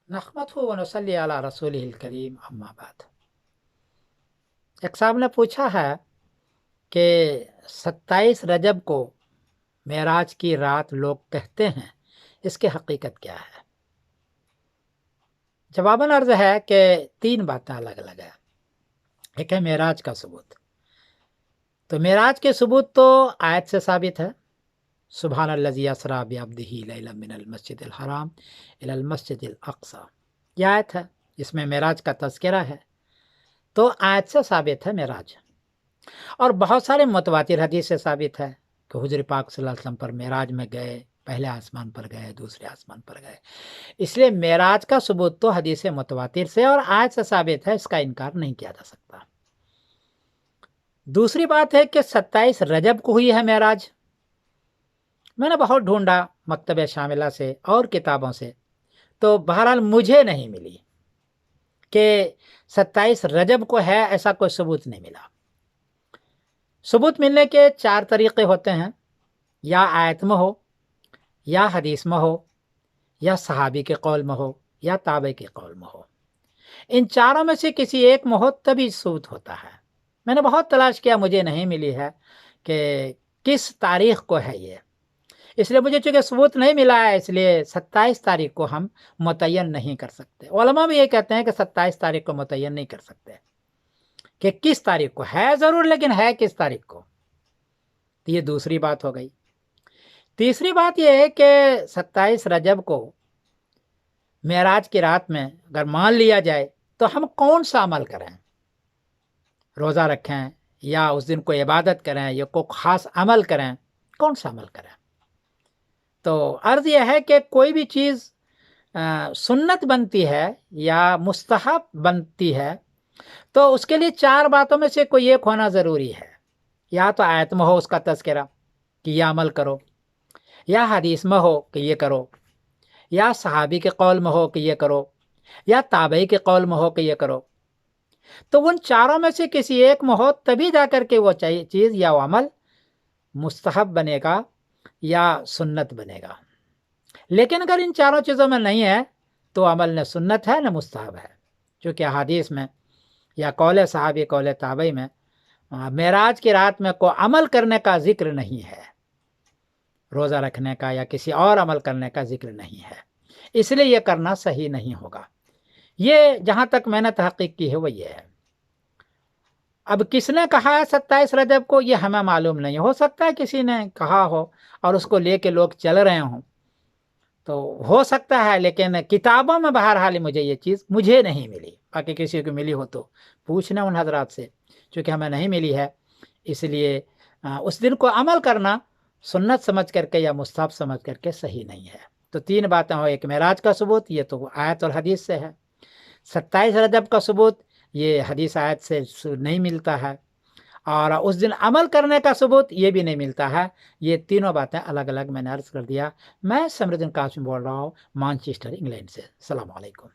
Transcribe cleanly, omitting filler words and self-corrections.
नहमदुहु व नसल्ली अला रसूलिहिल करीम अम्मा बाद। एक साहब ने पूछा है कि 27 रजब को मेराज की रात लोग कहते हैं, इसकी हकीकत क्या है? जवाबन अर्ज है कि 3 बातें अलग अलग है। एक है मेराज का सबूत। तो मेराज के सबूत तो आयत से साबित है, सुब्हानल्लज़ी अस्रा बिअब्दिही लैलन मिनल मस्जिदिल हराम इलल मस्जिदिल अक़सा। यह आयत है, इसमें मेराज का तज़किरा है, तो आयत से साबित है मेराज। और बहुत सारे मुतवातिर हदीस से साबित है कि हुज़ूर पाक सल्लल्लाहु अलैहि वसल्लम पर मेराज में गए, पहले आसमान पर गए, दूसरे आसमान पर गए। इसलिए मेराज का सबूत तो हदीस मुतवातिर से और आयत से साबित है, इसका इनकार नहीं किया जा सकता। दूसरी बात है कि 27 रजब को हुई है मेराज। मैंने बहुत ढूंढा मकतब शामिला से और किताबों से, तो बहरहाल मुझे नहीं मिली कि 27 रजब को है, ऐसा कोई सबूत नहीं मिला। सबूत मिलने के 4 तरीक़े होते हैं, या आयत में हो, या हदीस में हो, या सहाबी के कौल में हो, या ताबे के कौल में हो। इन चारों में से किसी एक में हो तभी सबूत होता है। मैंने बहुत तलाश किया, मुझे नहीं मिली है कि किस तारीख को है ये। इसलिए मुझे चूँकि सबूत नहीं मिला है, इसलिए 27 तारीख को हम मुतय्यन नहीं कर सकते। उलमा भी ये कहते हैं कि 27 तारीख को मुतय्यन नहीं कर सकते कि किस तारीख को है, ज़रूर, लेकिन है किस तारीख को। तो ये दूसरी बात हो गई। तीसरी बात यह है कि 27 रजब को मेराज की रात में अगर मान लिया जाए तो हम कौन सा अमल करें, रोज़ा रखें या उस दिन कोई इबादत करें या कोई ख़ास अमल करें, कौन सा अमल करें? तो अर्ज़ यह है कि कोई भी चीज़ सुन्नत बनती है या मुस्तहब बनती है तो उसके लिए 4 बातों में से कोई एक होना ज़रूरी है। या तो आयत में हो उसका तज़किरा कि यह अमल करो, या हदीस में हो कि ये करो, या सहाबी के कौल में हो कि ये करो, या ताबई के कौल में हो कि ये करो। तो उन चारों में से किसी एक में हो तभी जा कर के वो चीज़ या वो अमल मुस्तहब बनेगा या सुन्नत बनेगा। लेकिन अगर इन चारों चीज़ों में नहीं है तो अमल न सुन्नत है न मुस्तहब है, क्योंकि हदीस में या कौल सहाबी कौल ताबई में मेराज की रात में कोई अमल करने का जिक्र नहीं है, रोज़ा रखने का या किसी और अमल करने का जिक्र नहीं है, इसलिए यह करना सही नहीं होगा। ये जहाँ तक मैंने तहक़ीक़ की है वो ये है। अब किसने कहा है 27 रजब को, ये हमें मालूम नहीं। हो सकता है किसी ने कहा हो और उसको लेके लोग चल रहे हों, तो हो सकता है, लेकिन किताबों में बहरहाल मुझे ये चीज़ मुझे नहीं मिली। बाकी किसी को मिली हो तो पूछना उन हज़रात से, चूँकि हमें नहीं मिली है, इसलिए उस दिन को अमल करना सुन्नत समझ करके या मुस्तहब समझ करके सही नहीं है। तो 3 बातें हो, एक मेराज का सबूत, ये तो आयत और हदीस से है। 27 रजब का सबूत, ये हदीस आयत से नहीं मिलता है, और उस दिन अमल करने का सबूत ये भी नहीं मिलता है। ये तीनों बातें अलग अलग मैंने अर्ज़ कर दिया। मैं समरुद्दीन कासिम बोल रहा हूँ, मानचेस्टर, इंग्लैंड से। अस्सलाम वालेकुम।